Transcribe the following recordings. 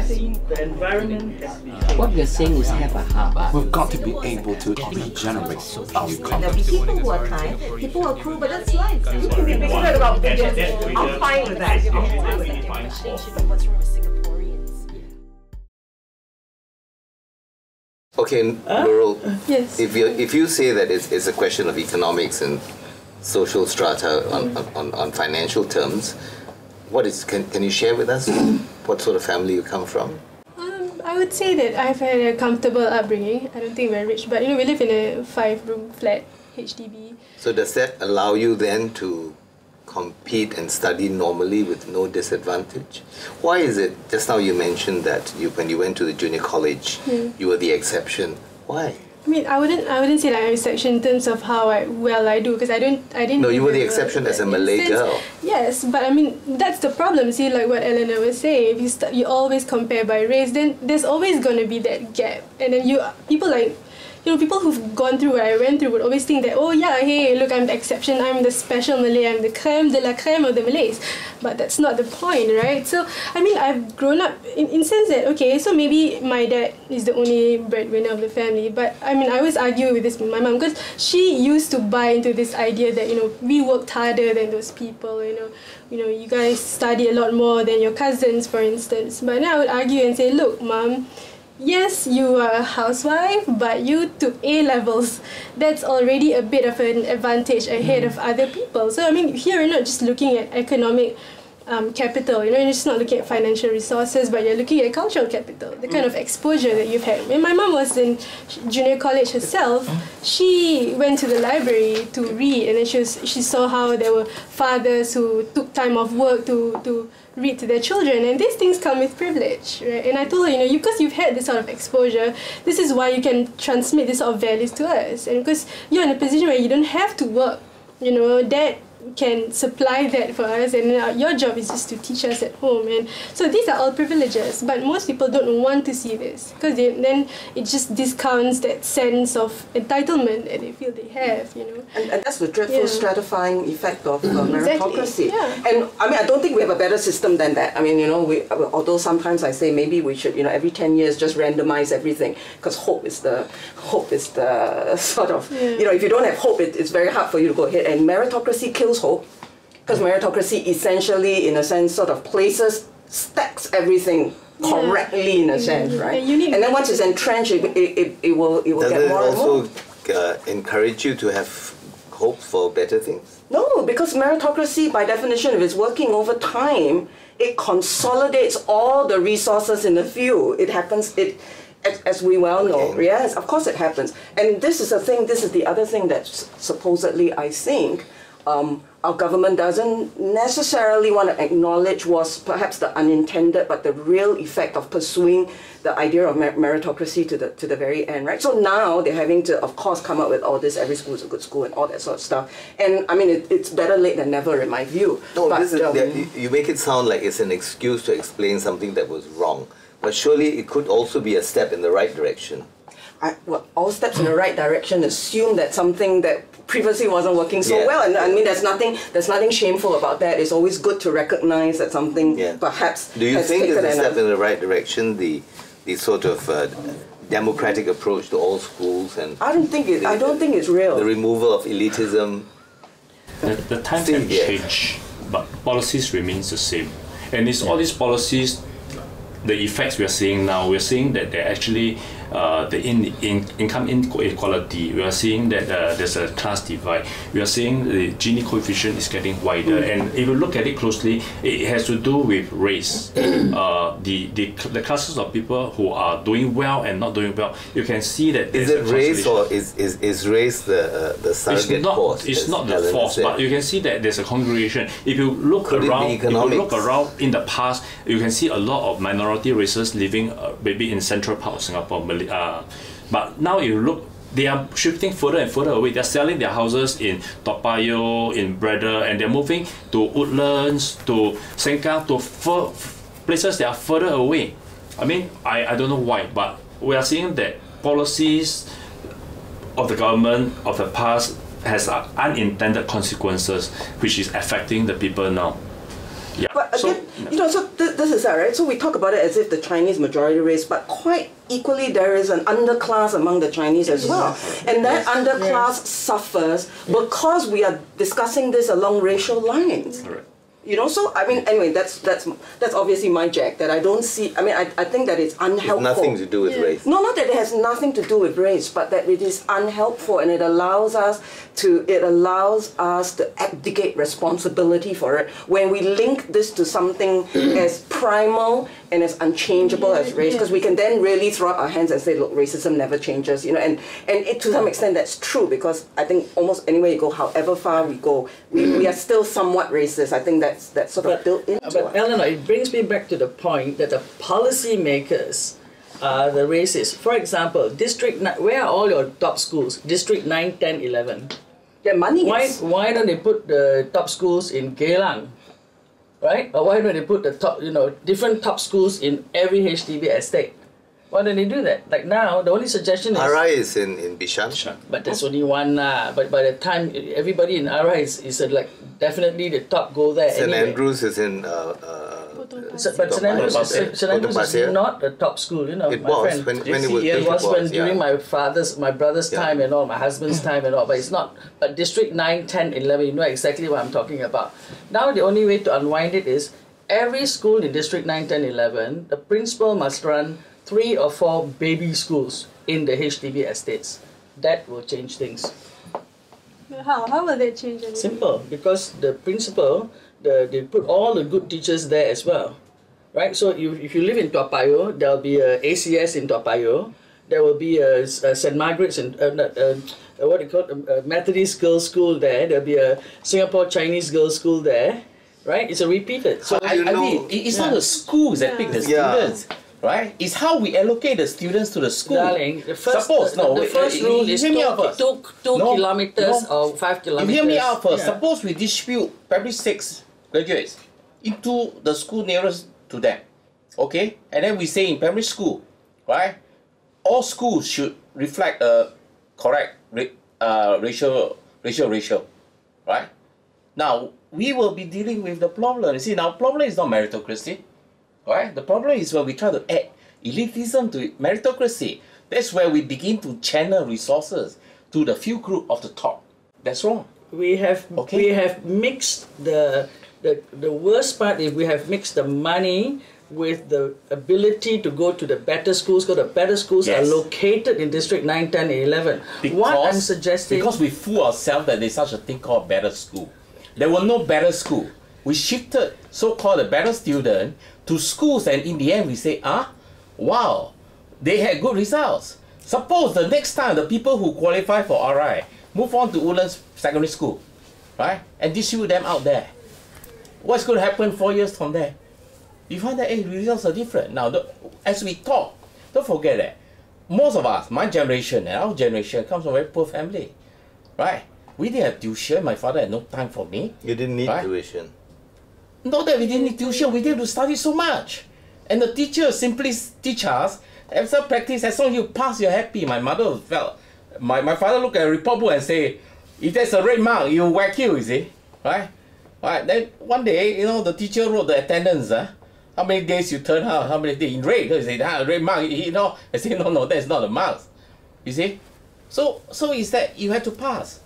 The environment has been What we're saying is have a heart. We've got to be able to regenerate our There'll be economy. people who are kind, people who are cruel, but that's life. You can be bigoted about Indians. I'm fine with that. What's wrong with Singaporeans? Okay, Nurul, Yes. if you say that it's a question of economics and social strata on financial terms, can you share with us what sort of family you come from? I would say that I've had a comfortable upbringing. I don't think we're rich, but we live in a 5-room flat, HDB. So does that allow you then to compete and study normally with no disadvantage? Why is it, just now you mentioned that when you went to the junior college, you were the exception. Why? I mean, I wouldn't say that I'm an exception in terms of how well I do, because I didn't. No, you were the do exception well, as a Malay girl. Yes, but I mean that's the problem. See, like what Eleanor was saying, if you always compare by race, then there's always going to be that gap, and then people who've gone through what I went through would always think that, oh yeah, hey, look, I'm the exception, I'm the special Malay, I'm the creme de la creme of the Malays. But that's not the point, right? So, I mean, I've grown up in sense that, okay, so maybe my dad is the only breadwinner of the family. But, I mean, I always argue with this with my mom, because she used to buy into this idea that, we worked harder than those people, you guys study a lot more than your cousins, for instance. But now I would argue and say, look, Mom, yes, you are a housewife, but you took A-levels. That's already a bit of an advantage ahead of other people. So, I mean, here we're not just looking at economic capital, you're just not looking at financial resources, but you're looking at cultural capital, the kind of exposure that you've had. When my mom was in junior college herself, she went to the library to read, and then she saw how there were fathers who took time off work to read to their children, and these things come with privilege, right? And I told her, because you've had this sort of exposure, this is why you can transmit this sort of values to us, and because you're in a position where you don't have to work, Dad can supply that for us, and your job is just to teach us at home. And so these are all privileges, but most people don't want to see this, because then it just discounts that sense of entitlement that they feel they have, And that's the dreadful stratifying effect of meritocracy. Exactly. Yeah. And I mean, I don't think we have a better system than that. I mean, although sometimes I say maybe we should, every 10 years just randomize everything, because hope is the sort of, if you don't have hope, it's very hard for you to go ahead. And meritocracy kills hope, because meritocracy essentially, in a sense, sort of stacks everything correctly, in a sense, right? And then once it's entrenched, it will get more and more. Does it also encourage you to have hope for better things? No, because meritocracy, by definition, if it's working over time, it consolidates all the resources in the field. It happens, as we well know. Okay. Yes, of course it happens. And this is the other thing that supposedly, I think, our government doesn't necessarily want to acknowledge was perhaps the unintended, but the real effect of pursuing the idea of meritocracy to the very end, right? So now they're having to, of course, come up with all this, every school is a good school and all that sort of stuff. And I mean, it's better late than never in my view. No, but, you make it sound like it's an excuse to explain something that was wrong. But surely it could also be a step in the right direction. Well, all steps in the right direction assume that something that previously wasn't working so well, and I mean there's nothing shameful about that. It's always good to recognize that something perhaps. Do you think it's a step in the right direction, the sort of democratic approach to all schools, and I don't think it's real. The removal of elitism. The times have changed, but policies remains the same, and it's all these policies. The effects we are seeing now, we're seeing that they're actually the income inequality. We are seeing that there's a class divide. We are seeing the Gini coefficient is getting wider, and if you look at it closely, it has to do with race. The classes of people who are doing well and not doing well, you can see that. Is it race, or is race the surrogate cause? It's not the force, but you can see that there's a congregation. If you look around in the past, you can see a lot of minority races living maybe in central part of Singapore. But now you look, they are shifting further and further away. They're selling their houses in Toa Payoh, in Breda, and they're moving to Woodlands, to Sengkang, to places that are further away. I mean, I don't know why, but we are seeing that policies of the government of the past has unintended consequences, which is affecting the people now. Yeah. But again, this is that, right? So we talk about it as if the Chinese majority race, but quite equally there is an underclass among the Chinese as well. And that underclass suffers because we are discussing this along racial lines. Correct. So I mean, anyway, that's obviously my jack, that I don't see. I mean, I think that it's unhelpful. It's nothing to do with race. No, not that it has nothing to do with race, but that it is unhelpful, and it allows us to abdicate responsibility for it when we link this to something as primal and as unchangeable as race, because we can then really throw up our hands and say, look, racism never changes, and to some extent that's true, because I think almost anywhere you go, however far we go, we are still somewhat racist. I think that's sort of built into it. But Eleanor, it brings me back to the point that the policy makers are the racists. For example, where are all your top schools? District 9, 10, 11. Their money Why don't they put the top schools in Geylang? Right? Or why don't they put the top, different top schools in every HDB estate? Why don't they do that? Like now, the only suggestion is... Arai is in Bishan. But there's only one. But by the time everybody in Arai is like definitely the top go there. St. Anyway. Andrews is in... But St. Andrews is not the top school, It my was friend. when it was when during my brother's time and all, my husband's time and all, but it's not. But District 9, 10, 11, you know exactly what I'm talking about. Now the only way to unwind it is every school in District 9, 10, 11, the principal must run 3 or 4 baby schools in the HDB estates. That will change things. How will that change anything? Simple, because the principal, they put all the good teachers there as well, right? So if you live in Toa Payoh, there will be a ACS in Toa Payoh, there will be a St. Margaret's and Methodist Girls' School there, there will be a Singapore Chinese Girls' School there, right? It's a repeated. So I mean, it's not the schools that pick the students. Right? It's how we allocate the students to the school. Darling, the first rule is 2 kilometers or 5 kilometers. You hear me out first. Suppose we distribute primary 6 graduates into the school nearest to them. Okay? And then we say in primary school, right? All schools should reflect a correct ratio. Right? Now, we will be dealing with the problem. You see, now problem is not meritocracy. Right? The problem is when we try to add elitism to meritocracy. That's where we begin to channel resources to the few group of the top. That's wrong. We have mixed the worst part is we have mixed the money with the ability to go to the better schools, because the better schools are located in District 9, 10, and 11. What I'm suggesting... Because we fool ourselves that there's such a thing called better school. There were no better school. We shifted so-called the better student to schools, and in the end we say, wow, they had good results. Suppose the next time the people who qualify for RI move on to Woodlands Secondary School, right, and distribute them out there. What's going to happen 4 years from there? You find that results are different. Now, as we talk, don't forget that most of us, my generation and our generation, comes from a very poor family, right? We didn't have tuition. My father had no time for me. You didn't need tuition. Not that we didn't need tuition, we didn't have to study so much. And the teacher simply teach us, after practice, as long as you pass, you're happy. My mother felt, my father looked at a report book and say, if there's a red mark, you whack you see, right? Right. Then one day, the teacher wrote the attendance, how many days you turn out, how many days in red. He said, red mark, I say, no, that's not a mark. You see? So is that you have to pass.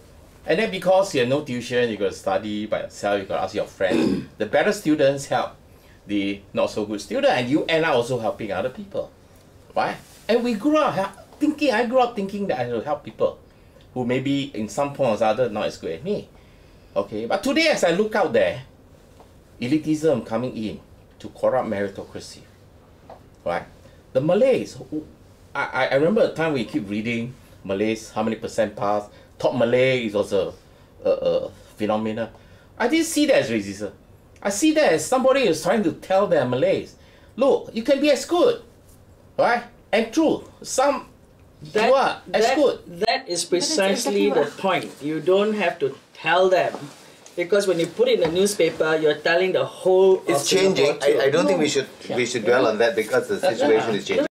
And then because you have no tuition, you got to study by yourself, you got to ask your friends. The better students help the not so good student, and you end up also helping other people, right? And we grew up thinking, I grew up thinking that I should help people who maybe in some point or other not as good as me. Okay, but today as I look out there, elitism coming in to corrupt meritocracy, right? The Malays, I remember a time we keep reading Malays, how many percent pass. Top Malay is also a phenomenon. I didn't see that as racism. I see that as somebody is trying to tell their Malays, look, you can be as good, right? And true, you are as good. That is precisely the point. You don't have to tell them, because when you put it in the newspaper, you're telling the whole. It's changing. I don't think we should dwell on that, because the situation is changing.